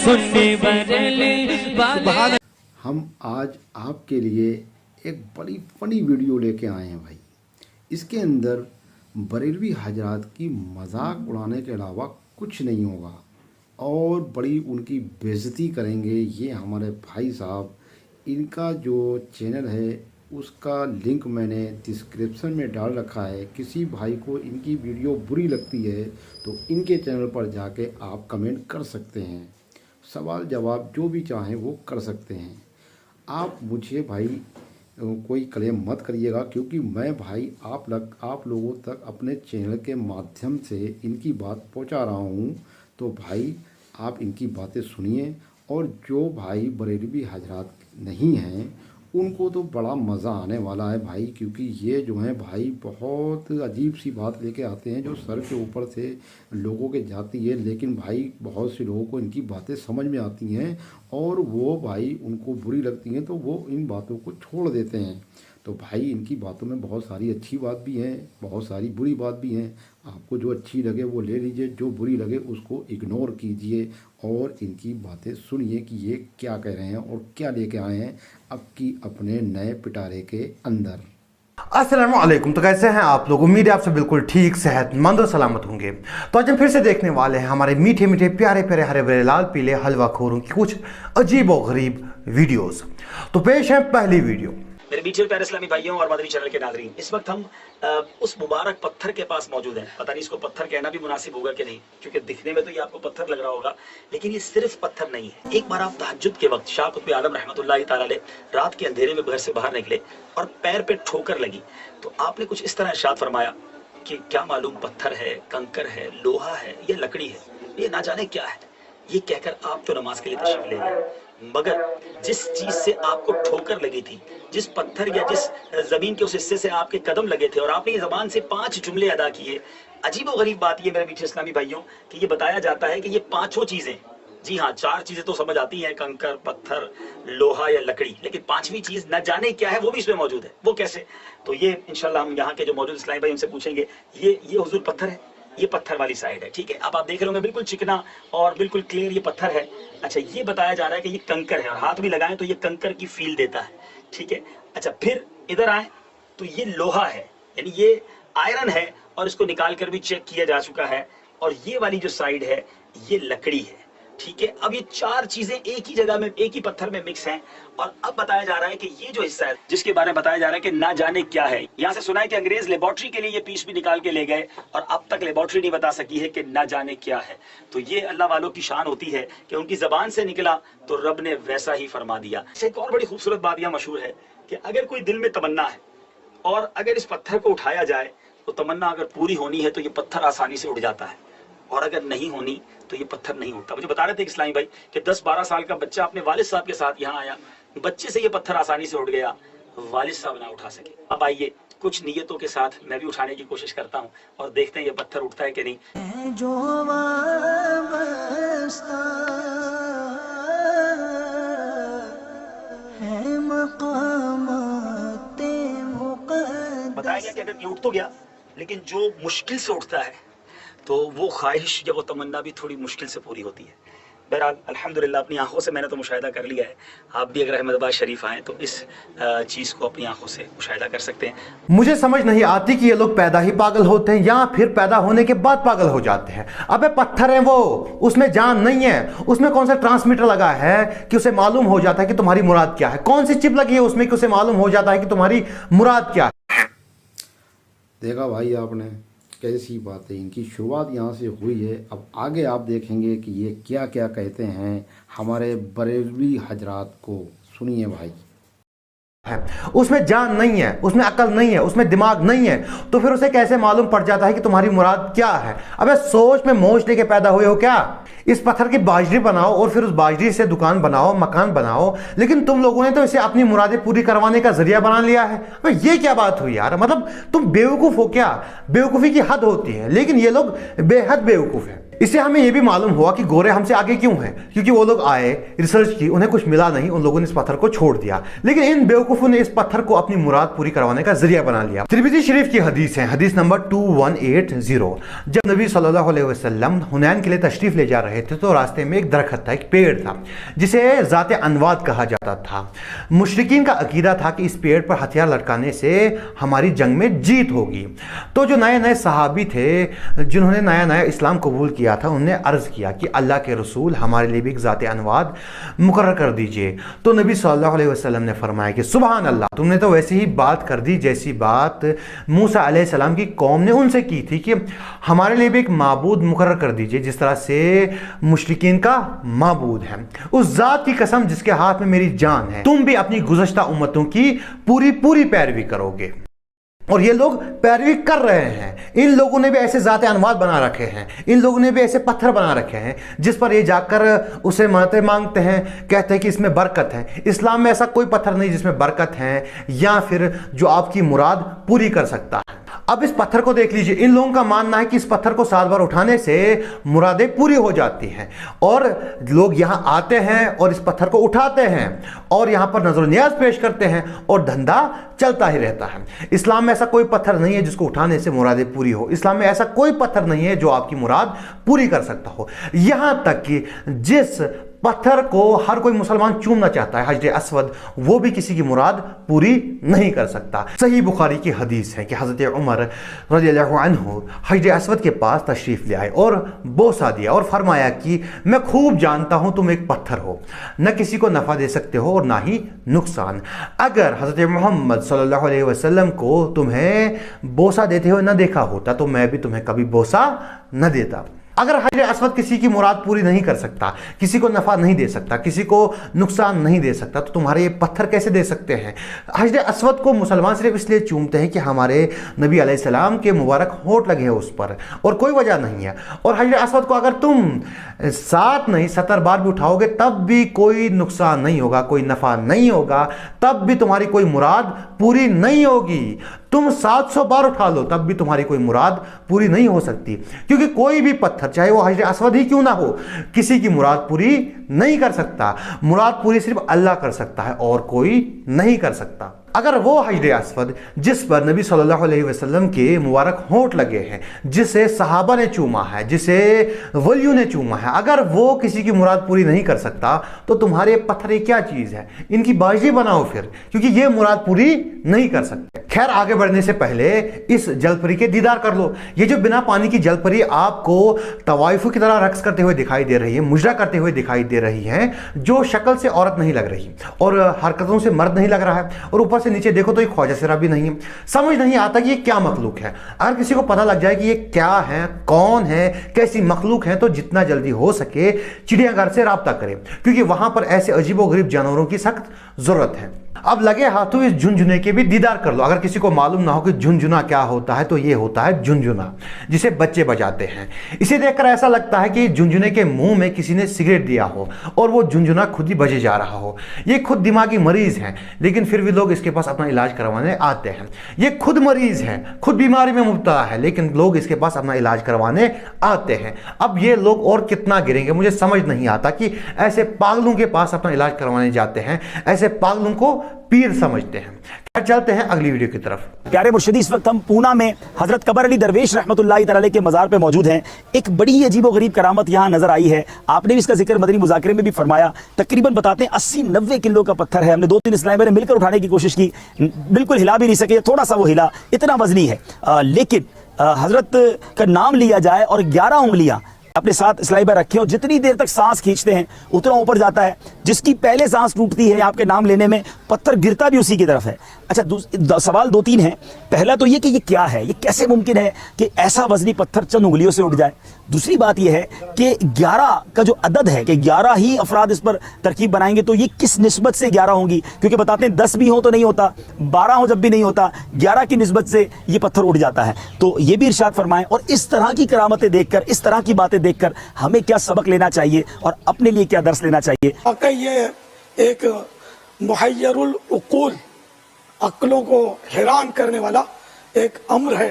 सुन्नी बरेली वाले। हम आज आपके लिए एक बड़ी फनी वीडियो लेके आए हैं भाई। इसके अंदर बरेलवी हजरात की मजाक उड़ाने के अलावा कुछ नहीं होगा और बड़ी उनकी बेइज्जती करेंगे ये हमारे भाई साहब। इनका जो चैनल है उसका लिंक मैंने डिस्क्रिप्शन में डाल रखा है। किसी भाई को इनकी वीडियो बुरी लगती है तो इनके चैनल पर जाके आप कमेंट कर सकते हैं, सवाल जवाब जो भी चाहें वो कर सकते हैं। आप मुझे भाई कोई क्लेम मत करिएगा, क्योंकि मैं भाई आप लोगों तक अपने चैनल के माध्यम से इनकी बात पहुंचा रहा हूं। तो भाई आप इनकी बातें सुनिए, और जो भाई बरेलवी हजरात नहीं हैं उनको तो बड़ा मज़ा आने वाला है भाई, क्योंकि ये जो हैं भाई बहुत अजीब सी बात लेके आते हैं जो सर के ऊपर से लोगों के जाती है, लेकिन भाई बहुत से लोगों को इनकी बातें समझ में आती हैं और वो भाई उनको बुरी लगती हैं तो वो इन बातों को छोड़ देते हैं। तो भाई इनकी बातों में बहुत सारी अच्छी बात भी हैं, बहुत सारी बुरी बात भी हैं। आपको जो अच्छी लगे वो ले लीजिए, जो बुरी लगे उसको इग्नोर कीजिए और इनकी बातें सुनिए कि ये क्या कह रहे हैं और क्या लेके आए हैं अब की अपने नए पिटारे के अंदर। अस्सलामु अलैकुम। तो कैसे हैं आप लोग? उम्मीद है आपसे बिल्कुल ठीक, सेहतमंद और सलामत होंगे। तो आज हम फिर से देखने वाले हैं हमारे मीठे मीठे प्यारे प्यारे हरे भरे लाल पीले हलवा खोरों की कुछ अजीब और गरीब वीडियोस। तो पेश है पहली वीडियो। मेरे मीठे और प्यारे इस्लामी भाइयों और मदनी चैनल के नाज़रीन, इस वक्त हम उस मुबारक पत्थर के पास मौजूद हैं। पता नहीं इसको पत्थर कहना भी मुनासिब होगा कि नहीं, क्योंकि दिखने में तो ये आपको पत्थर लग रहा होगा, लेकिन ये सिर्फ पत्थर नहीं है। एक बार आप तहज्जुद के वक्त शाह कुतुब आलम रहमतुल्लाह तआला अलैह रात के अंधेरे में घर से बाहर निकले और पैर पे ठोकर लगी, तो आपने कुछ इस तरह इरशाद फरमाया कि क्या मालूम पत्थर है, कंकर है, लोहा है या लकड़ी है, ये ना जाने क्या है। ये कहकर आप तो नमाज के लिए तशरीफ ले गए, मगर जिस चीज से आपको ठोकर लगी थी, जिस पत्थर या जिस जमीन के उस हिस्से से आपके कदम लगे थे और आपने ये जबान से 5 जुमले अदा किए। अजीब और गरीब बात ये मेरे मीठे इस्लामी भाइयों कि ये बताया जाता है कि ये 5 चीजें, जी हाँ 4 चीजें तो समझ आती हैं, कंकर, पत्थर, लोहा या लकड़ी, लेकिन 5वीं चीज न जाने क्या है वो भी इसमें मौजूद है। वो कैसे? तो ये इंशाल्लाह हम यहाँ के जो मौजूद इस्लामी भाई उनसे पूछेंगे। ये हुजूर पत्थर है, ये पत्थर वाली साइड है, ठीक है। अब आप देख रहे होंगे बिल्कुल चिकना और बिल्कुल क्लियर ये पत्थर है। अच्छा, ये बताया जा रहा है कि ये कंकर है और हाथ भी लगाएं तो ये कंकर की फील देता है, ठीक है। अच्छा, फिर इधर आए तो ये लोहा है, यानी ये आयरन है और इसको निकाल कर भी चेक किया जा चुका है। और ये वाली जो साइड है ये लकड़ी है, ठीक है। अब ये 4 चीजें एक ही जगह में, एक ही पत्थर में मिक्स हैं। और अब बताया जा रहा है कि ये जो हिस्सा है जिसके बारे में बताया जा रहा है कि ना जाने क्या है, यहाँ से सुना है कि अंग्रेज लेबोरेटरी के लिए ये पीस भी निकाल के ले गए और अब तक लेबोरेटरी नहीं बता सकी है कि ना जाने क्या है। तो ये अल्लाह वालों की शान होती है कि उनकी जबान से निकला तो रब ने वैसा ही फरमा दिया। एक और बड़ी खूबसूरत बात यह मशहूर है कि अगर कोई दिल में तमन्ना है और अगर इस पत्थर को उठाया जाए तो तमन्ना अगर पूरी होनी है तो ये पत्थर आसानी से उड़ जाता है, और अगर नहीं होनी तो ये पत्थर नहीं उठता। मुझे बता रहे थे इस्लामी भाई कि 10-12 साल का बच्चा अपने वालिद साहब के साथ यहाँ आया, बच्चे से ये पत्थर आसानी से उठ गया, वालिद साहब ना उठा सके। अब आइए कुछ नियतों के साथ मैं भी उठाने की कोशिश करता हूँ और देखते हैं ये पत्थर उठता है कि नहीं। जो बताया गया कि अगर ये उठ तो गया, लेकिन जो मुश्किल से उठता है तो वो ख्वाहिश या वो तमन्ना भी थोड़ी मुश्किल से पूरी होती है। बहरहाल अल्हम्दुलिल्लाह अपनी आंखों से मैंने तो मुशाहिदा कर लिया है। आप भी अगर अहमदाबाद शरीफ आएँ तो इस चीज़ को अपनी आंखों से मुशाहिदा कर सकते हैं। मुझे समझ नहीं आती कि ये लोग पैदा ही पागल होते हैं या फिर पैदा होने के बाद पागल हो जाते हैं। अबे पत्थर है वो, उसमें जान नहीं है, उसमें कौन सा ट्रांसमीटर लगा है कि उसे मालूम हो जाता है कि तुम्हारी मुराद क्या है? कौन सी चिप लगी है उसमें कि उसे मालूम हो जाता है कि तुम्हारी मुराद क्या है? देखा भाई आपने कैसी बात है। इनकी शुरुआत यहाँ से हुई है, अब आगे आप देखेंगे कि ये क्या क्या कहते हैं हमारे बरेलवी हजरात को। सुनिए भाई। उसमें जान नहीं है, उसमें अकल नहीं है, उसमें दिमाग नहीं है, तो फिर उसे कैसे मालूम पड़ जाता है कि तुम्हारी मुराद क्या है? अबे सोच में मोच लेके पैदा हुए हो क्या? इस पत्थर की बाजरी बनाओ और फिर उस बाजरी से दुकान बनाओ, मकान बनाओ, लेकिन तुम लोगों ने तो इसे अपनी मुरादें पूरी करवाने का जरिया बना लिया है। अबे ये क्या बात हुई यार? मतलब तुम बेवकूफ हो क्या? बेवकूफ़ी की हद होती है, लेकिन ये लोग बेहद बेवकूफ़ है। इससे हमें यह भी मालूम हुआ कि गोरे हमसे आगे क्यों हैं, क्योंकि वो लोग आए, रिसर्च की, उन्हें कुछ मिला नहीं, उन लोगों ने इस पत्थर को छोड़ दिया। लेकिन इन बेवकूफों ने इस पत्थर को अपनी मुराद पूरी करवाने का जरिया बना लिया। तिरमिज़ी शरीफ की हदीस है, हदीस नंबर 2180। जब नबी सल्लल्लाहु अलैहि वसल्लम हुनैन के लिए तशरीफ ले जा रहे थे तो रास्ते में एक दरख्त था, एक पेड़ था, जिसे ज़ाते अनवाद कहा जाता था। मुशरिकीन का अकीदा था कि इस पेड़ पर हथियार लटकाने से हमारी जंग में जीत होगी। तो जो नए नए सहाबी थे जिन्होंने नया नया इस्लाम कबूल किया था, उन्होंने अर्ज़ किया कि अल्लाह के रसूल हमारे लिए भी एक ज़ाते अनवाद मुकर्रर कर दीजिए। तो नबी सल्लल्लाहु अलैहि वसल्लम ने फरमाया कि सुभान अल्लाह, तुमने तो वैसी ही बात कर दी जैसी बात मूसा अलैहिस्सलाम की कौम ने उनसे की थी कि हमारे लिए भी एक माबूद मुकर्रर कर दीजिए जिस तरह से मुशरिकीन का माबूद है। उस ज़ात की कसम जिसके हाथ में मेरी जान है, तुम भी अपनी गुज़श्ता उम्मतों की पूरी पैरवी करोगे। और ये लोग पैरवी कर रहे हैं। इन लोगों ने भी ऐसे ज़ाते अनवाद बना रखे हैं, इन लोगों ने भी ऐसे पत्थर बना रखे हैं जिस पर ये जाकर उसे मदद मांगते हैं, कहते हैं कि इसमें बरकत है। इस्लाम में ऐसा कोई पत्थर नहीं जिसमें बरकत है या फिर जो आपकी मुराद पूरी कर सकता है। अब इस पत्थर को देख लीजिए, इन लोगों का मानना है कि इस पत्थर को 7 बार उठाने से मुरादें पूरी हो जाती हैं, और लोग यहाँ आते हैं और इस पत्थर को उठाते हैं और यहाँ पर नजर नियाज पेश करते हैं और धंधा चलता ही रहता है। इस्लाम में ऐसा कोई पत्थर नहीं है जिसको उठाने से मुरादें पूरी हो। इस्लाम में ऐसा कोई पत्थर नहीं है जो आपकी मुराद पूरी कर सकता हो। यहाँ तक कि जिस पत्थर को हर कोई मुसलमान चूमना चाहता है, हजर अस्वद, वो भी किसी की मुराद पूरी नहीं कर सकता। सही बुखारी की हदीस है कि हज़रत उमर रज़ियल्लाहु अन्हु हजर अस्वद के पास तशरीफ़ ले आए और बोसा दिया और फरमाया कि मैं खूब जानता हूँ तुम एक पत्थर हो, न किसी को नफ़ा दे सकते हो और ना ही नुकसान। अगर हज़रत मोहम्मद सल्लल्लाहु अलैहि वसल्लम को तुम्हें बोसा देते हुए न देखा होता तो मैं भी तुम्हें कभी बोसा न देता। अगर हजर अस्वद किसी की मुराद पूरी नहीं कर सकता, किसी को नफ़ा नहीं दे सकता, किसी को नुकसान नहीं दे सकता, तो तुम्हारे ये पत्थर कैसे दे सकते हैं? हजर अस्वद को मुसलमान सिर्फ इसलिए चूमते हैं कि हमारे नबी अलैहिस्सलाम के मुबारक होंठ लगे हैं उस पर, और कोई वजह नहीं है। और हजर अस्वद को अगर तुम 7 नहीं 70 बार भी उठाओगे तब भी कोई नुकसान नहीं होगा, कोई नफ़ा नहीं होगा, तब भी तुम्हारी कोई मुराद पूरी नहीं होगी। तुम 700 बार उठा लो तब भी तुम्हारी कोई मुराद पूरी नहीं हो सकती, क्योंकि कोई भी पत्थर, चाहे वो हजर अस्वद ही क्यों ना हो, किसी की मुराद पूरी नहीं कर सकता। मुराद पूरी सिर्फ अल्लाह कर सकता है और कोई नहीं कर सकता। अगर वो हजर अस्वद जिस पर नबी सल्लल्लाहु अलैहि वसल्लम के मुबारक होंठ लगे हैं, जिसे सहाबा ने चूमा है, जिसे वलियों ने चूमा है, अगर वो किसी की मुराद पूरी नहीं कर सकता तो तुम्हारे पत्थर ये क्या चीज़ है? इनकी बाजी बनाओ फिर, क्योंकि ये मुराद पूरी नहीं कर सकते। खैर, आगे बढ़ने से पहले इस जलपरी के दीदार कर लो। ये जो बिना पानी की जलपरी आपको तवाइफों की तरह रक्स करते हुए दिखाई दे रही है, मुजरा करते हुए दिखाई दे रही है, जो शक्ल से औरत नहीं लग रही और हरकतों से मर्द नहीं लग रहा है, और ऊपर से नीचे देखो तो एक ख्वाजा सिरा भी नहीं है। समझ नहीं आता कि ये क्या मखलूक है। अगर किसी को पता लग जाए कि ये क्या है, कौन है, कैसी मखलूक है, तो जितना जल्दी हो सके चिड़ियाघर से राब्ता करें, क्योंकि वहां पर ऐसे अजीबोगरीब जानवरों की सख्त जरूरत है। अब लगे हाथों इस झुनझुने के भी दीदार कर लो। अगर किसी को मालूम ना हो कि झुनझुना क्या होता है तो ये होता है झुनझुना, जिसे बच्चे बजाते हैं। इसे देखकर ऐसा लगता है कि झुनझुने के मुंह में किसी ने सिगरेट दिया हो और वो झुनझुना खुद ही बजे जा रहा हो। ये खुद दिमागी मरीज है, लेकिन फिर भी लोग इसके पास अपना इलाज करवाने आते हैं। ये खुद मरीज है, खुद बीमारी में मुब्तला है, लेकिन लोग इसके पास अपना इलाज करवाने आते हैं। अब ये लोग और कितना गिरेंगे? मुझे समझ नहीं आता कि ऐसे पागलों के पास अपना इलाज करवाने जाते हैं, ऐसे पागलों को पीर समझते हैं। चलते हैं अगली वीडियो की तरफ। प्यारे मुर्शिदी, इस वक्त हम पूना में हजरत कबर अली दरवेश रहमतुल्लाहि तआला के मज़ार पे मौजूद हैं। एक बड़ी ही अजीबोगरीब करामत यहाँ नजर आई है। आपने भी इसका जिक्र मदनी मुज़ाकरे में भी फरमाया। तकरीबन बताते हैं 80-90 किलो का पत्थर है। हमने 2-3 इस्लामी ने मिलकर उठाने की कोशिश की, बिल्कुल हिला भी नहीं सके, थोड़ा सा वो हिला, इतना वजनी है। लेकिन हजरत का नाम लिया जाए और 11 उंगलियां अपने साथ इस्लामी भाई रखे हो, जितनी देर तक सांस खींचते हैं उतना ऊपर जाता है। जिसकी पहले सांस टूटती है आपके नाम लेने में, पत्थर गिरता भी उसी की तरफ है। अच्छा, सवाल 2-3 हैं। पहला तो ये कि ये क्या है, ये कैसे मुमकिन है कि ऐसा वजनी पत्थर चंद उंगलियों से उठ जाए। दूसरी बात यह है कि 11 का जो अदद है कि 11 ही अफराद इस पर तरकीब बनाएंगे, तो ये किस निस्बत से 11 होंगी? क्योंकि बताते हैं 10 भी हो तो नहीं होता, 12 हो जब भी नहीं होता, 11 की निस्बत से ये पत्थर उठ जाता है। तो ये भी इरशाद फरमाएं। और इस तरह की करामतें देखकर, इस तरह की बातें देखकर हमें क्या सबक लेना चाहिए और अपने लिए क्या दर्स लेना चाहिए? ये एक मुहय्यरुल उकूल, अक्लों को हैरान करने वाला एक अम्र है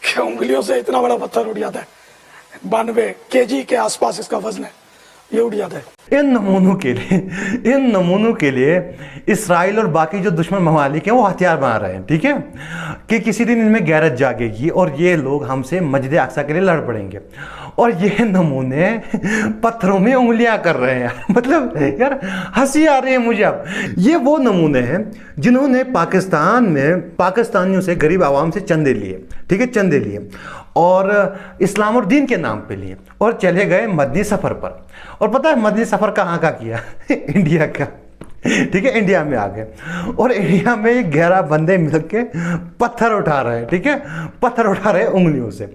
कि उंगलियों से इतना बड़ा पत्थर उठ जाता है। 92 kg के आसपास इसका वजन है, ये उड़ जाता है। इन नमूनों के लिए इसराइल और बाकी जो दुश्मन ममालिक हैं वो हथियार बना रहे हैं, ठीक है, कि किसी दिन इनमें गैरत जागेगी और ये लोग हमसे मस्जिद अक्सा के लिए लड़ पड़ेंगे। और ये नमूने पत्थरों में उंगलियां कर रहे हैं। मतलब यार हंसी आ रही है मुझे। अब ये वो नमूने हैं जिन्होंने पाकिस्तान में पाकिस्तानियों से, गरीब आवाम से चंदे लिए, ठीक है, चंदे लिए और इस्लाम और दीन के नाम पे लिए और चले गए मदनी सफ़र पर। और पता है मदनी सफ़र कहाँ का किया? इंडिया का, ठीक है, इंडिया में आ गए और इंडिया में ये 11 बंदे मिलके पत्थर उठा रहे हैं, ठीक है, पत्थर उठा रहे हैं उंगलियों से।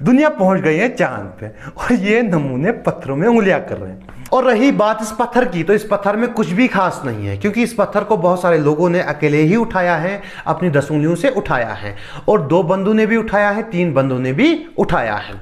दुनिया पहुंच गई है चांद पे और ये नमूने पत्थरों में उंगलियां कर रहे हैं। और रही बात इस पत्थर की, तो इस पत्थर में कुछ भी खास नहीं है, क्योंकि इस पत्थर को बहुत सारे लोगों ने अकेले ही उठाया है, अपनी 10 उंगलियों से उठाया है, और 2 बंदों ने भी उठाया है, 3 बंदों ने भी उठाया है।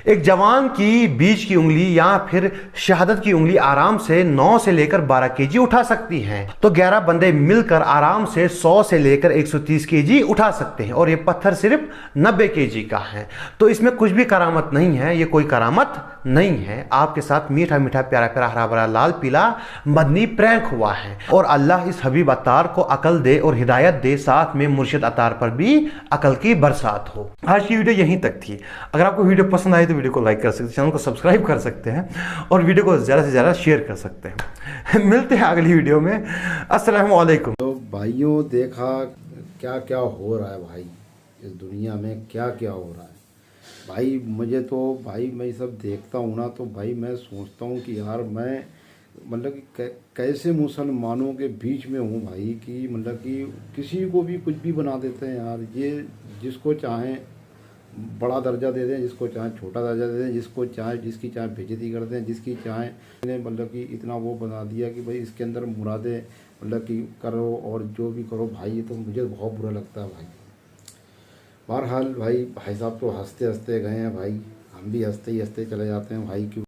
एक जवान की बीच की उंगली या फिर शहादत की उंगली आराम से 9 से लेकर 12 केजी उठा सकती है, तो 11 बंदे मिलकर आराम से 100 से लेकर 130 केजी उठा सकते हैं, और ये पत्थर सिर्फ 90 केजी का है। तो इसमें कुछ भी करामत नहीं है, ये कोई करामत नहीं है। आपके साथ मीठा मीठा प्यारा प्यारा हरा भरा लाल पीला मदनी प्रैंक हुआ है, और अल्लाह इस हबीब अतार को अकल दे और हिदायत दे, साथ में मुर्शिद अतार पर भी अकल की बरसात हो। आज की वीडियो यहीं तक थी। अगर आपको वीडियो पसंद आई तो वीडियो को लाइक कर सकते हैं, चैनल को सब्सक्राइब कर सकते हैं और वीडियो को ज़्यादा से ज़्यादा शेयर कर सकते हैं। मिलते हैं अगली वीडियो में। अस्सलाम वालेकुम। तो भाइयों देखा क्या क्या हो रहा है भाई, इस दुनिया में क्या क्या हो रहा है भाई। मुझे तो भाई मैं सब देखता हूँ ना तो भाई मैं सोचता हूँ कि यार मैं मतलब कि कैसे मुसलमानों के बीच में हूँ भाई, कि मतलब कि किसी को भी कुछ भी बना देते हैं यार। ये जिसको चाहें बड़ा दर्जा दे दें, जिसको चाहें छोटा दर्जा दे दें, जिसको चाहें जिसकी चाहें बेइज्जती कर दें, जिसकी चाहें मतलब कि इतना वो बना दिया कि भाई इसके अंदर मुरादें मतलब कि करो और जो भी करो भाई। ये तो मुझे बहुत बुरा लगता है भाई। बहरहाल भाई साहब तो हंसते हंसते गए हैं भाई, हम भी हंसते ही हंसते चले जाते हैं भाई। क्यों